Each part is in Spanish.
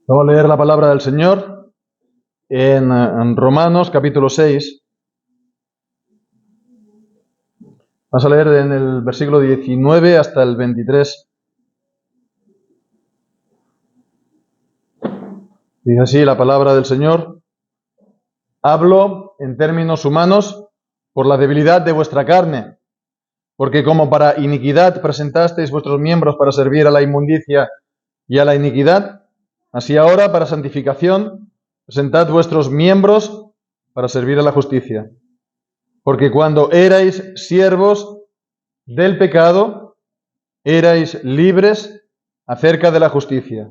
Vamos a leer la palabra del Señor en Romanos capítulo 6. Vamos a leer en el versículo 19 hasta el 23. Dice así la palabra del Señor: hablo en términos humanos por la debilidad de vuestra carne, porque como para iniquidad presentasteis vuestros miembros para servir a la inmundicia y a la iniquidad, así ahora para santificación presentad vuestros miembros para servir a la justicia. Porque cuando erais siervos del pecado, erais libres acerca de la justicia.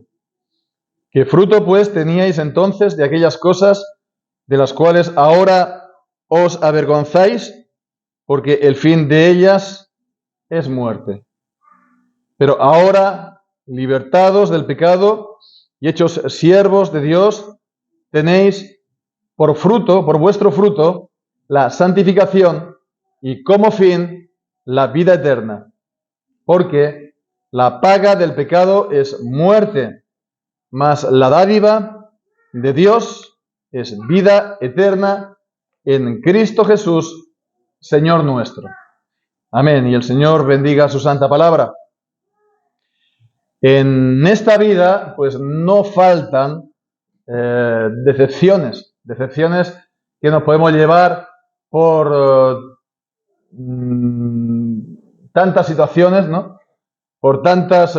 ¿Qué fruto pues teníais entonces de aquellas cosas de las cuales ahora os avergonzáis? Porque el fin de ellas es muerte. Pero ahora, libertados del pecado y hechos siervos de Dios, tenéis por fruto, por vuestro fruto, la santificación y como fin la vida eterna. Porque la paga del pecado es muerte, mas la dádiva de Dios es vida eterna en Cristo Jesús, Señor nuestro. Amén. Y el Señor bendiga su santa palabra. En esta vida, pues no faltan decepciones que nos podemos llevar por tantas situaciones, ¿no? Por tantas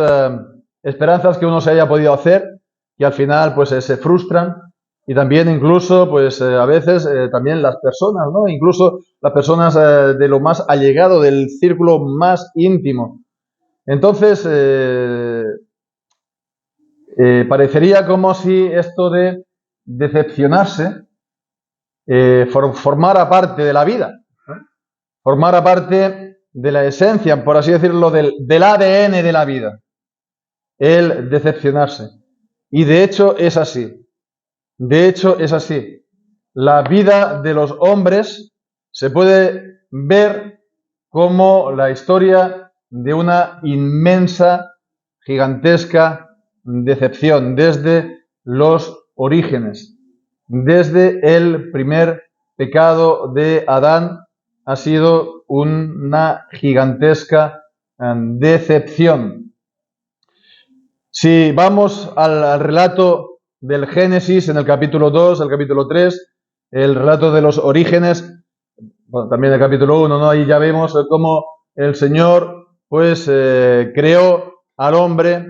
esperanzas que uno se haya podido hacer y al final pues se frustran, y también incluso pues a veces también las personas, ¿no? Incluso las personas de lo más allegado, del círculo más íntimo. Entonces parecería como si esto de decepcionarse formara parte de la vida, formara parte de la esencia, por así decirlo, del ADN de la vida, el decepcionarse. Y de hecho es así. De hecho es así. La vida de los hombres se puede ver como la historia de una inmensa, gigantesca decepción desde los orígenes. Desde el primer pecado de Adán ha sido una gigantesca decepción. Si vamos al relato del Génesis en el capítulo 2, el capítulo 3, el relato de los orígenes, bueno, también el capítulo 1, ¿no? Ahí ya vemos cómo el Señor pues creó al hombre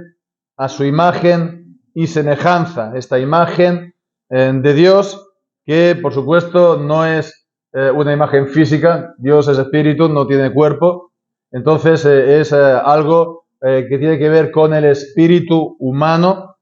a su imagen y semejanza. Esta imagen de Dios, que por supuesto no es una imagen física. Dios es espíritu, no tiene cuerpo. Entonces es algo que tiene que ver con el espíritu humano.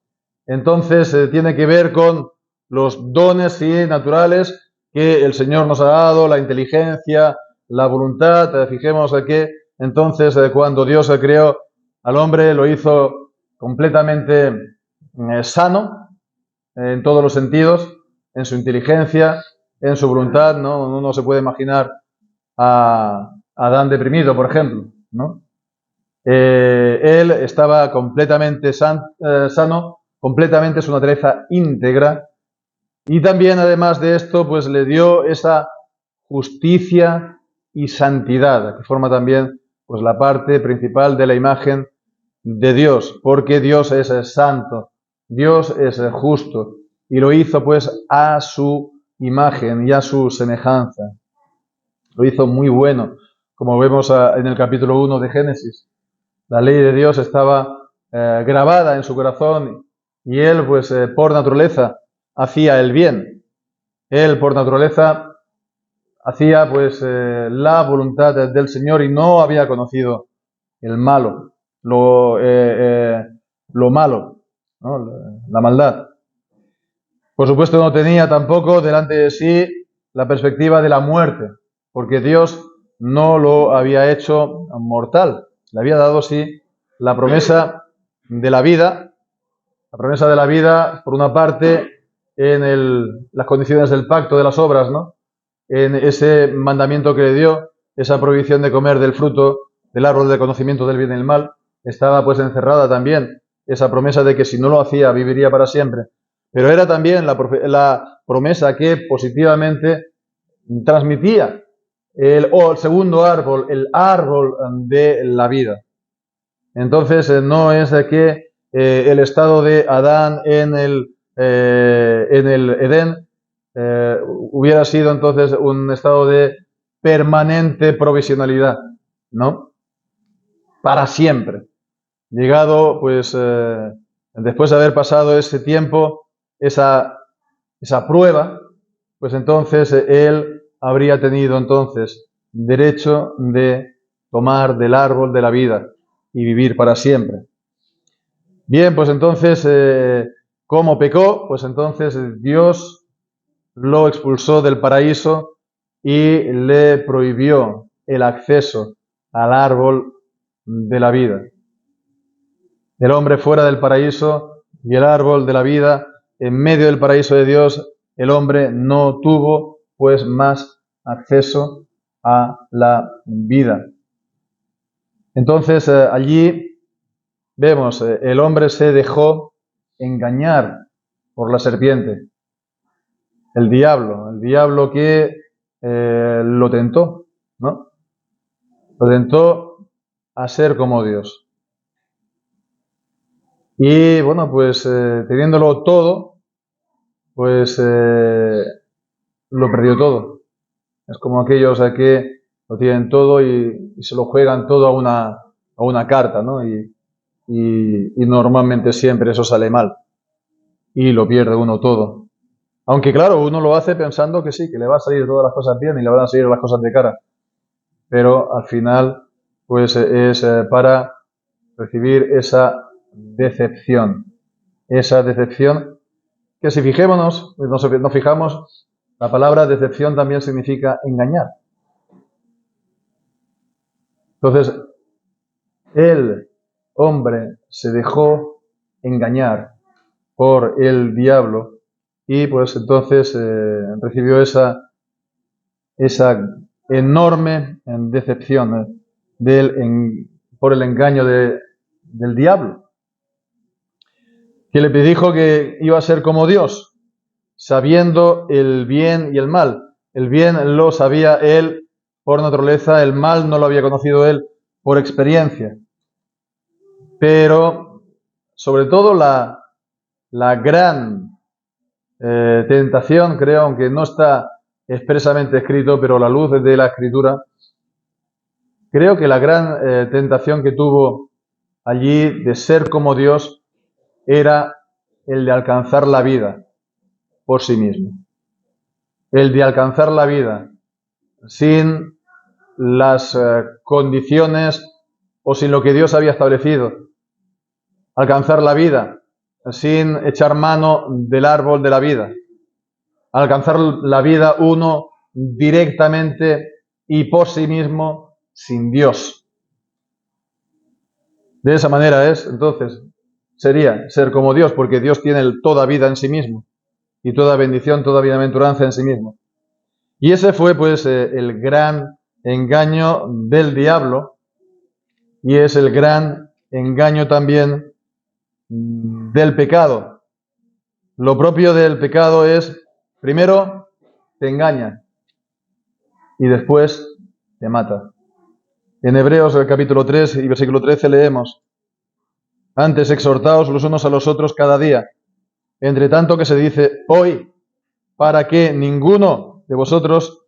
Entonces tiene que ver con los dones naturales que el Señor nos ha dado, la inteligencia, la voluntad. Fijemos que entonces cuando Dios creó al hombre, lo hizo completamente sano en todos los sentidos, en su inteligencia, en su voluntad, ¿no? Uno no se puede imaginar a Adán deprimido, por ejemplo, ¿no? Él estaba completamente sano, completamente su naturaleza íntegra, y también además de esto pues le dio esa justicia y santidad, que forma también pues la parte principal de la imagen de Dios, porque Dios es santo, Dios es justo, y lo hizo pues a su imagen y a su semejanza. Lo hizo muy bueno, como vemos en el capítulo 1 de Génesis. La ley de Dios estaba grabada en su corazón, y él pues por naturaleza hacía el bien. Él por naturaleza hacía pues la voluntad del Señor y no había conocido el malo, lo malo, ¿no? La maldad. Por supuesto no tenía tampoco delante de sí la perspectiva de la muerte, porque Dios no lo había hecho mortal. Le había dado sí la promesa de la vida por una parte en las condiciones del pacto de las obras, ¿no? En ese mandamiento que le dio, esa prohibición de comer del fruto del árbol del conocimiento del bien y del mal, estaba pues encerrada también esa promesa de que si no lo hacía viviría para siempre, pero era también la promesa que positivamente transmitía el segundo árbol, el árbol de la vida. Entonces no es de que el estado de Adán en el Edén hubiera sido entonces un estado de permanente provisionalidad, ¿no? Para siempre. Llegado, pues, después de haber pasado ese tiempo, esa prueba, pues entonces él habría tenido entonces derecho de tomar del árbol de la vida y vivir para siempre. Bien, pues entonces, ¿cómo pecó? Pues entonces Dios lo expulsó del paraíso y le prohibió el acceso al árbol de la vida. El hombre fuera del paraíso y el árbol de la vida en medio del paraíso de Dios, el hombre no tuvo pues más acceso a la vida. Entonces allí vemos, el hombre se dejó engañar por la serpiente, el diablo que lo tentó, ¿no? Lo tentó a ser como Dios. Y bueno, pues teniéndolo todo, pues lo perdió todo. Es como aquellos que lo tienen todo y se lo juegan todo a una carta, ¿no? Y normalmente siempre eso sale mal y lo pierde uno todo. Aunque claro, uno lo hace pensando que sí, que le va a salir todas las cosas bien y le van a salir las cosas de cara. Pero al final, pues es para recibir esa decepción. Esa decepción que si fijémonos, nos fijamos, la palabra decepción también significa engañar. Entonces, el hombre se dejó engañar por el diablo y pues entonces recibió esa enorme decepción por el engaño del diablo, que le dijo que iba a ser como Dios, sabiendo el bien y el mal. El bien lo sabía él por naturaleza, el mal no lo había conocido él por experiencia. Pero, sobre todo, la gran tentación, creo, aunque no está expresamente escrito, pero a la luz de la Escritura, creo que la gran tentación que tuvo allí de ser como Dios era el de alcanzar la vida por sí mismo. El de alcanzar la vida sin las condiciones o sin lo que Dios había establecido. Alcanzar la vida sin echar mano del árbol de la vida. Alcanzar la vida uno directamente y por sí mismo sin Dios. De esa manera entonces, sería ser como Dios, porque Dios tiene toda vida en sí mismo y toda bendición, toda bienaventuranza en sí mismo. Y ese fue pues el gran engaño del diablo y es el gran engaño también del pecado. Lo propio del pecado es, primero, te engaña y después te mata. En Hebreos, el capítulo 3 y versículo 13 leemos: antes exhortaos los unos a los otros cada día, entre tanto que se dice hoy, para que ninguno de vosotros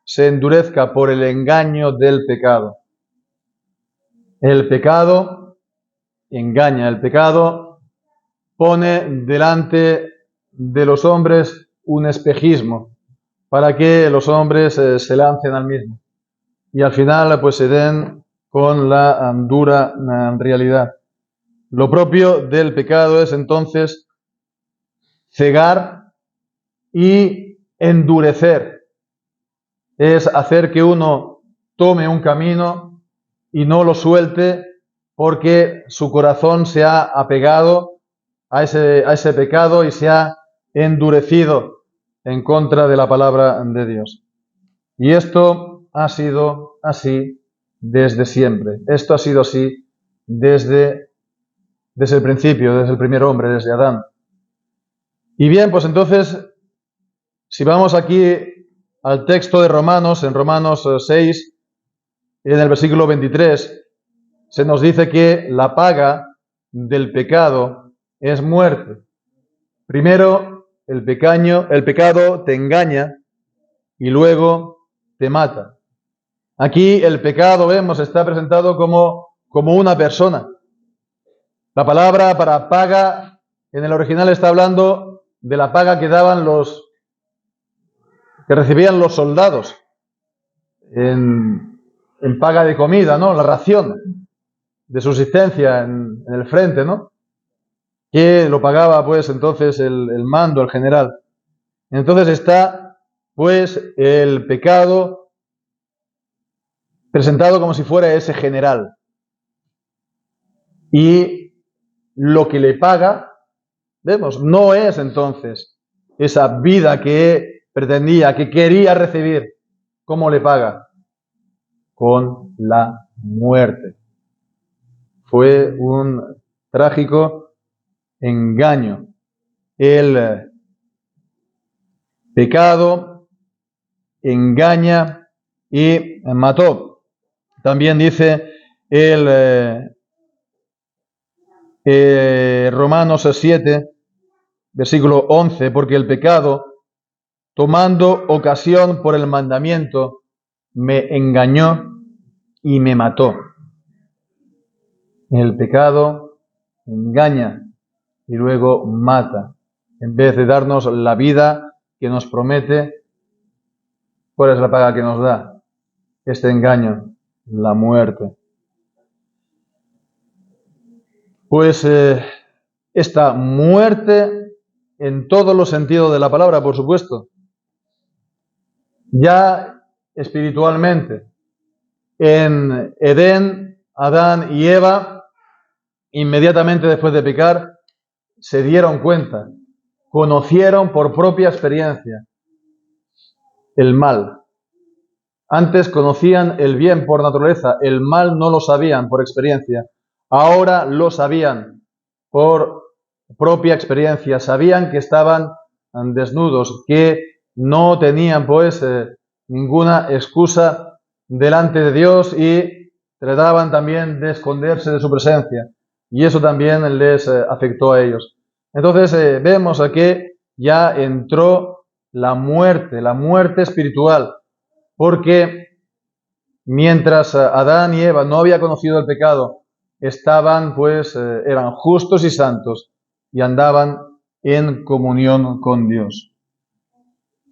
se endurezca por el engaño del pecado. El pecado engaña, el pecado pone delante de los hombres un espejismo para que los hombres se lancen al mismo y al final pues se den con la dura realidad. Lo propio del pecado es entonces cegar y endurecer. Es hacer que uno tome un camino y no lo suelte porque su corazón se ha apegado a ese pecado y se ha endurecido en contra de la palabra de Dios. Y esto ha sido así desde siempre. Esto ha sido así desde desde el principio, desde el primer hombre, desde Adán. Y bien, pues entonces, si vamos aquí al texto de Romanos, en Romanos 6, en el versículo 23, se nos dice que la paga del pecado es muerte. Primero, el pecado te engaña y luego te mata. Aquí el pecado, vemos, está presentado como una persona. La palabra para paga en el original está hablando de la paga que daban que recibían los soldados en paga de comida, ¿no? La ración de subsistencia en el frente, ¿no? Que lo pagaba pues entonces el mando, el general. Entonces está pues el pecado presentado como si fuera ese general. Y lo que le paga, vemos, no es entonces esa vida que pretendía, que quería recibir. ¿Cómo le paga? Con la muerte. Fue un trágico engaño. El pecado engaña y mató. También dice el Romanos 7, versículo 11, porque el pecado, tomando ocasión por el mandamiento, me engañó y me mató. El pecado engaña y luego mata. En vez de darnos la vida que nos promete, ¿cuál es la paga que nos da? Este engaño, la muerte. Pues esta muerte, en todos los sentidos de la palabra, por supuesto, ya espiritualmente, en Edén, Adán y Eva, inmediatamente después de pecar, se dieron cuenta, conocieron por propia experiencia el mal. Antes conocían el bien por naturaleza, el mal no lo sabían por experiencia. Ahora lo sabían por propia experiencia, sabían que estaban desnudos, que no tenían pues ninguna excusa delante de Dios y trataban también de esconderse de su presencia. Y eso también les afectó a ellos. Entonces vemos aquí ya entró la muerte espiritual, porque mientras Adán y Eva no habían conocido el pecado, estaban pues, eran justos y santos y andaban en comunión con Dios.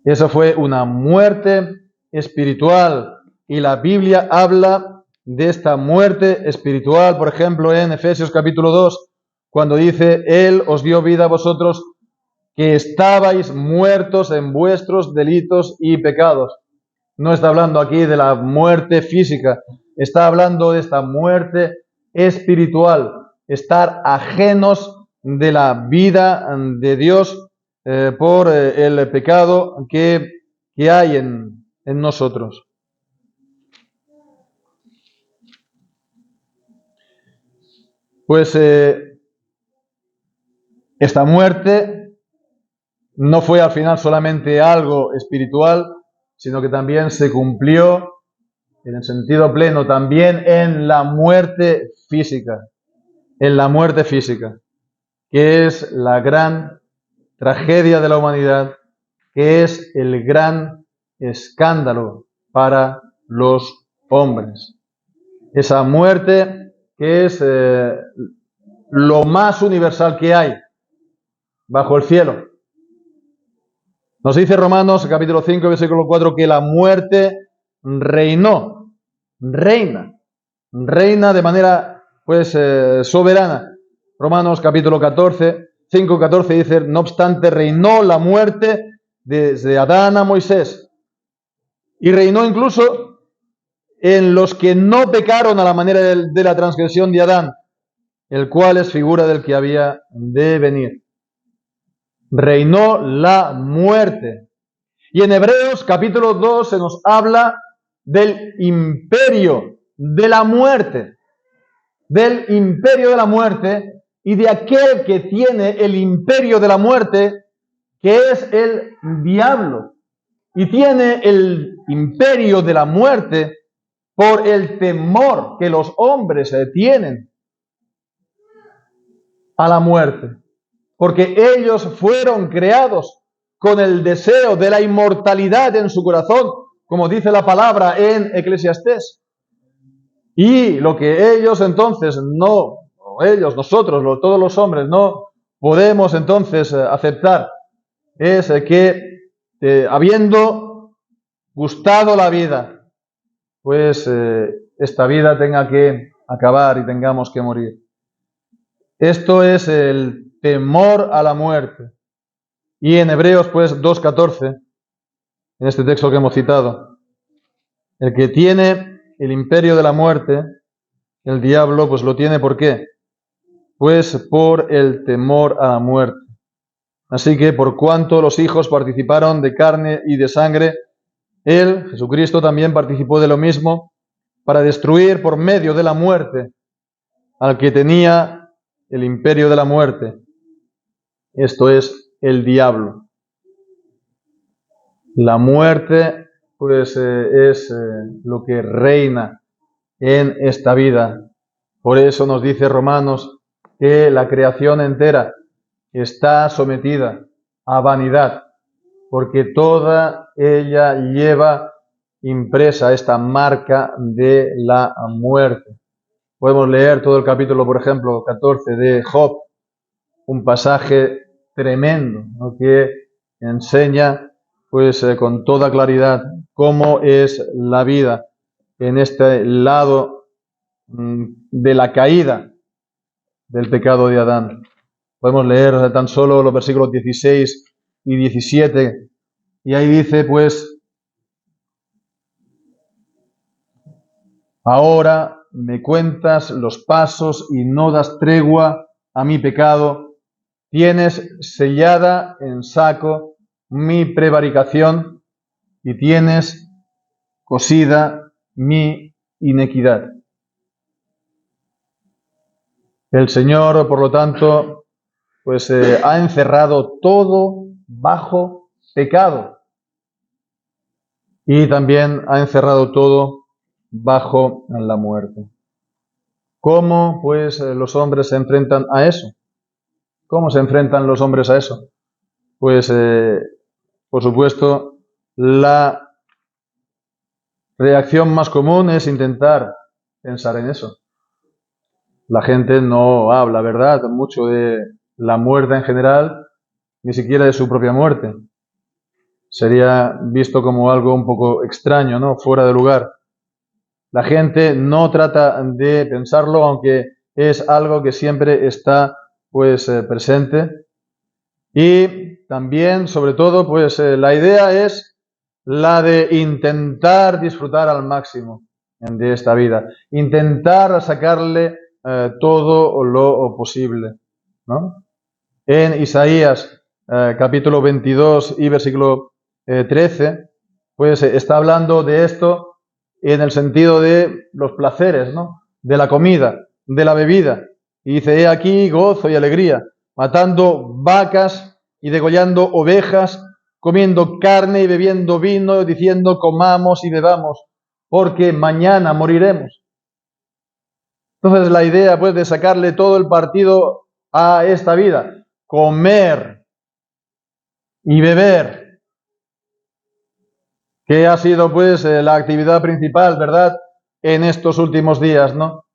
Eso fue una muerte espiritual y la Biblia habla de esta muerte espiritual, por ejemplo, en Efesios capítulo 2, cuando dice, Él os dio vida a vosotros que estabais muertos en vuestros delitos y pecados. No está hablando aquí de la muerte física, está hablando de esta muerte espiritual, estar ajenos de la vida de Dios por el pecado que hay en nosotros. Pues esta muerte no fue al final solamente algo espiritual, sino que también se cumplió en el sentido pleno también en la muerte física, que es la gran tragedia de la humanidad, que es el gran escándalo para los hombres. Esa muerte que es lo más universal que hay bajo el cielo. Nos dice Romanos capítulo 5, versículo 4, que la muerte reina de manera pues soberana. Romanos capítulo 14, 5, 14 dice, no obstante reinó la muerte desde Adán a Moisés y reinó incluso en los que no pecaron a la manera de la transgresión de Adán, el cual es figura del que había de venir. Reinó la muerte. Y en Hebreos capítulo 2 se nos habla del imperio de la muerte. Del imperio de la muerte y de aquel que tiene el imperio de la muerte, que es el diablo. Y tiene el imperio de la muerte por el temor que los hombres tienen a la muerte. Porque ellos fueron creados con el deseo de la inmortalidad en su corazón, como dice la palabra en Eclesiastés. Y lo que ellos entonces nosotros, todos los hombres, no podemos entonces aceptar es que habiendo gustado la vida, pues esta vida tenga que acabar y tengamos que morir. Esto es el temor a la muerte. Y en Hebreos, pues, 2:14, en este texto que hemos citado, el que tiene el imperio de la muerte, el diablo, pues lo tiene ¿por qué? Pues por el temor a la muerte. Así que por cuanto los hijos participaron de carne y de sangre, él, Jesucristo, también participó de lo mismo para destruir por medio de la muerte al que tenía el imperio de la muerte. Esto es el diablo. La muerte, pues, es lo que reina en esta vida. Por eso nos dice Romanos que la creación entera está sometida a vanidad, porque toda ella lleva impresa esta marca de la muerte. Podemos leer todo el capítulo, por ejemplo, 14 de Job, un pasaje tremendo, ¿no?, que enseña pues con toda claridad cómo es la vida en este lado de la caída del pecado de Adán. Podemos leer tan solo los versículos 16 y 17, y ahí dice, pues, ahora me cuentas los pasos y no das tregua a mi pecado, tienes sellada en saco mi prevaricación y tienes cosida mi inequidad. El Señor, por lo tanto, pues ha encerrado todo bajo pecado y también ha encerrado todo bajo la muerte. ¿Cómo pues los hombres se enfrentan a eso? ¿Cómo se enfrentan los hombres a eso? Pues por supuesto la reacción más común es intentar pensar en eso. La gente no habla, ¿verdad?, mucho de la muerte en general, ni siquiera de su propia muerte. Sería visto como algo un poco extraño, ¿no?, fuera de lugar. La gente no trata de pensarlo, aunque es algo que siempre está pues presente. Y también, sobre todo, pues la idea es la de intentar disfrutar al máximo de esta vida, intentar sacarle todo lo posible, ¿no? En Isaías capítulo 22 y versículo 13, pues está hablando de esto en el sentido de los placeres, ¿no?, de la comida, de la bebida. Y dice, he aquí gozo y alegría, matando vacas y degollando ovejas, comiendo carne y bebiendo vino, diciendo, comamos y bebamos, porque mañana moriremos. Entonces la idea, pues, de sacarle todo el partido a esta vida, comer y beber, que ha sido, pues, la actividad principal, ¿verdad?, en estos últimos días, ¿no?,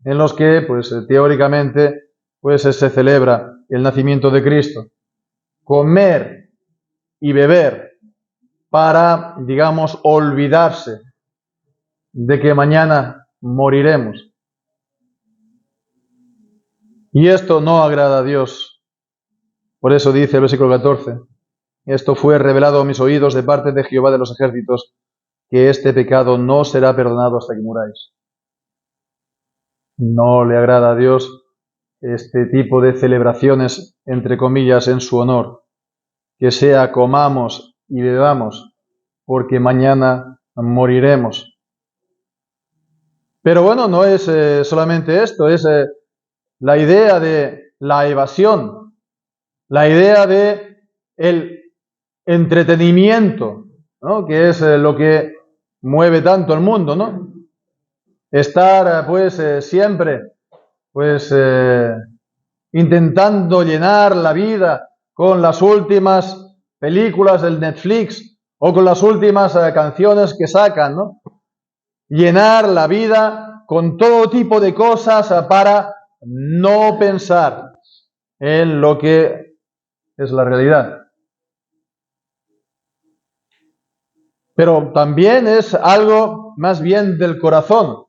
en los que, pues, teóricamente, pues, se celebra el nacimiento de Cristo. Comer y beber para, digamos, olvidarse de que mañana moriremos. Y esto no agrada a Dios. Por eso dice el versículo 14, esto fue revelado a mis oídos de parte de Jehová de los ejércitos, que este pecado no será perdonado hasta que muráis. No le agrada a Dios este tipo de celebraciones, entre comillas, en su honor. Que sea comamos y bebamos, porque mañana moriremos. Pero bueno, no es solamente esto, es la idea de la evasión, la idea de el entretenimiento, ¿no? Que es lo que mueve tanto el mundo, ¿no? Estar, pues, siempre, pues, intentando llenar la vida con las últimas películas del Netflix o con las últimas canciones que sacan, ¿no? Llenar la vida con todo tipo de cosas para no pensar en lo que es la realidad. Pero también es algo más bien del corazón.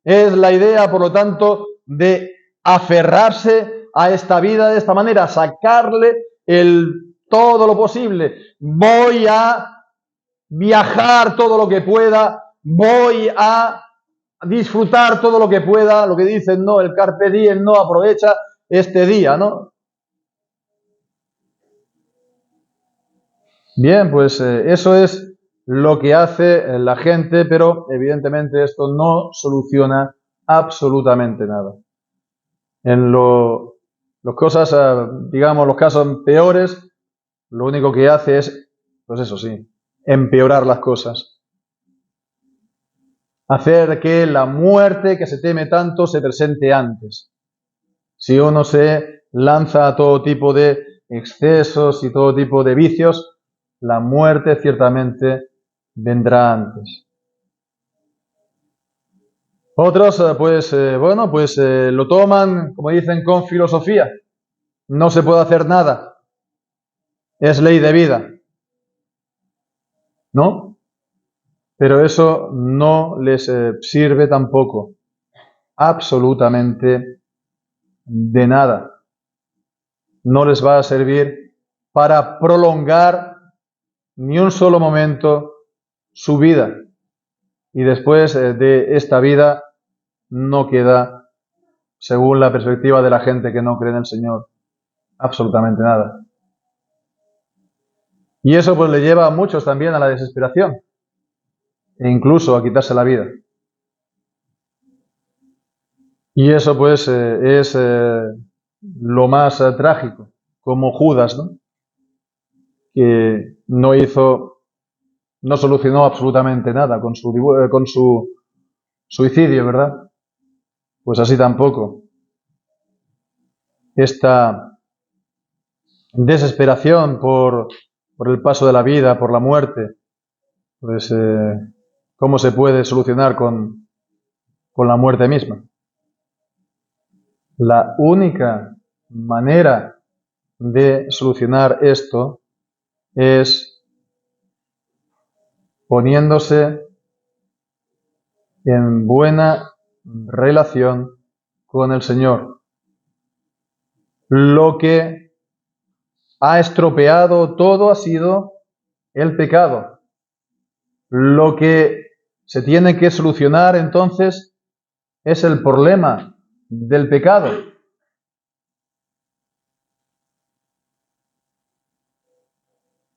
Es la idea, por lo tanto, de aferrarse a esta vida de esta manera, sacarle todo lo posible. Voy a viajar todo lo que pueda, voy a disfrutar todo lo que pueda, lo que dicen, no, el carpe diem, no, aprovecha este día, ¿no? Bien, pues eso es lo que hace la gente, pero evidentemente esto no soluciona absolutamente nada. En las cosas, digamos, los casos peores, lo único que hace es, pues eso sí, empeorar las cosas. Hacer que la muerte que se teme tanto se presente antes. Si uno se lanza a todo tipo de excesos y todo tipo de vicios, la muerte ciertamente vendrá antes. Otros, pues, bueno, pues lo toman, como dicen, con filosofía. No se puede hacer nada. Es ley de vida. ¿No? Pero eso no les sirve tampoco. Absolutamente de nada. No les va a servir para prolongar ni un solo momento su vida. Y después de esta vida no queda, según la perspectiva de la gente que no cree en el Señor, absolutamente nada. Y eso pues le lleva a muchos también a la desesperación e incluso a quitarse la vida. Y eso pues es lo más trágico, como Judas, ¿no? Que no solucionó absolutamente nada con su suicidio, ¿verdad? Pues así tampoco. Esta desesperación por el paso de la vida, por la muerte, pues ¿cómo se puede solucionar con la muerte misma? La única manera de solucionar esto es poniéndose en buena relación con el Señor. Lo que ha estropeado todo ha sido el pecado. Lo que se tiene que solucionar entonces es el problema del pecado.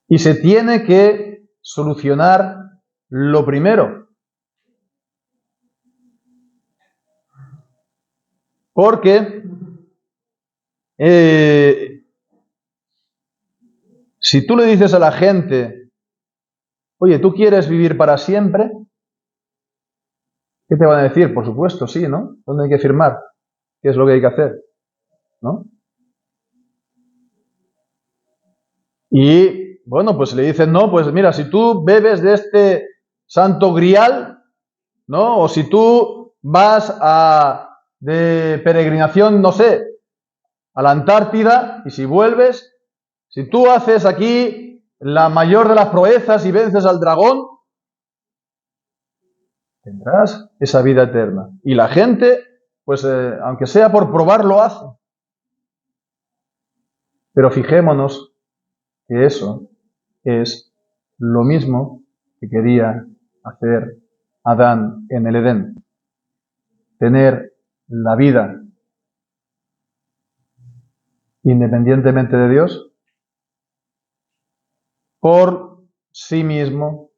Y se tiene que solucionar lo primero. Porque si tú le dices a la gente, oye, ¿tú quieres vivir para siempre? ¿Qué te van a decir? Por supuesto, sí, ¿no? ¿Dónde hay que firmar? ¿Qué es lo que hay que hacer? ¿No? Y bueno, pues le dicen, no, pues mira, si tú bebes de este santo grial, ¿no? O si tú vas de peregrinación, no sé, a la Antártida, y si vuelves, si tú haces aquí la mayor de las proezas y vences al dragón, tendrás esa vida eterna. Y la gente, pues aunque sea por probar, lo hace. Pero fijémonos que eso es lo mismo que quería hacer Adán en el Edén. Tener la vida independientemente de Dios por sí mismo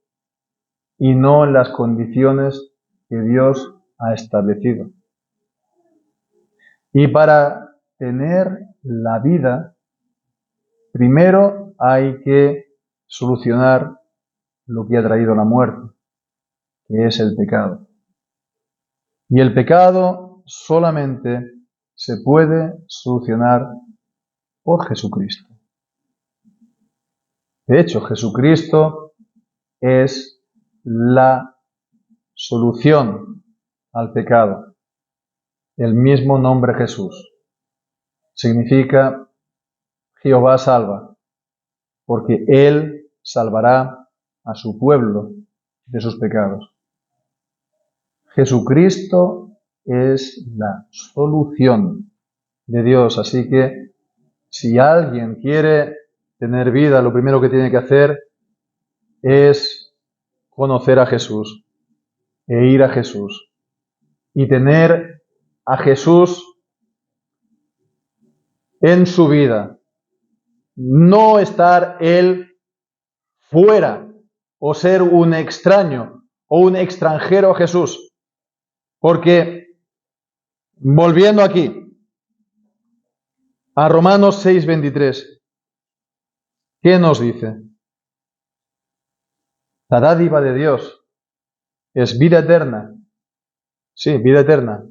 y no en las condiciones que Dios ha establecido. Y para tener la vida, primero hay que solucionar lo que ha traído la muerte, que es el pecado. Y el pecado solamente se puede solucionar por Jesucristo. De hecho, Jesucristo es la solución al pecado. El mismo nombre Jesús significa Jehová salva, porque Él salvará a su pueblo de sus pecados. Jesucristo es la solución de Dios, así que si alguien quiere tener vida, lo primero que tiene que hacer es conocer a Jesús e ir a Jesús y tener a Jesús en su vida. No estar él fuera o ser un extraño o un extranjero a Jesús. Porque, volviendo aquí a Romanos 6:23, ¿qué nos dice? La dádiva de Dios es vida eterna. Sí, vida eterna.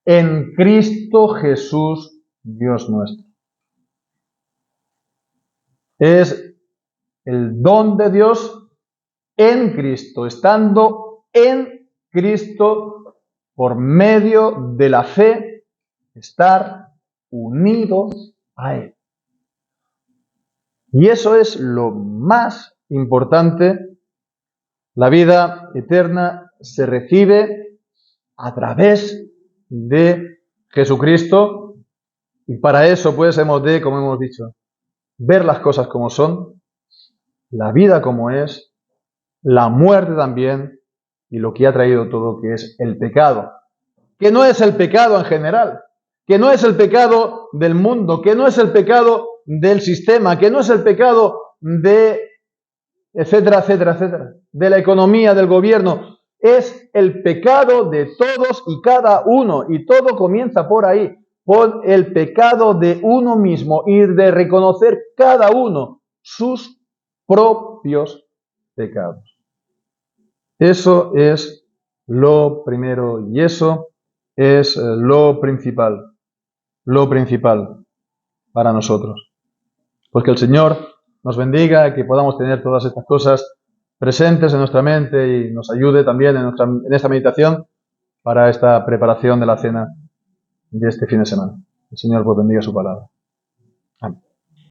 En Cristo Jesús, Dios nuestro. Es el don de Dios en Cristo, estando en Cristo por medio de la fe, estar unidos a Él. Y eso es lo más importante. La vida eterna se recibe a través de Jesucristo, y para eso pues hemos de, como hemos dicho, ver las cosas como son, la vida como es, la muerte también, y lo que ha traído todo, que es el pecado. Que no es el pecado en general, que no es el pecado del mundo, que no es el pecado del sistema, que no es el pecado de etcétera, etcétera, etcétera, de la economía, del gobierno. Es el pecado de todos y cada uno, y todo comienza por ahí, por el pecado de uno mismo y de reconocer cada uno sus propios pecados. Eso es lo primero y eso es lo principal para nosotros. Pues que el Señor nos bendiga, que podamos tener todas estas cosas presentes en nuestra mente y nos ayude también en esta meditación para esta preparación de la cena de este fin de semana. El Señor pues bendiga su palabra.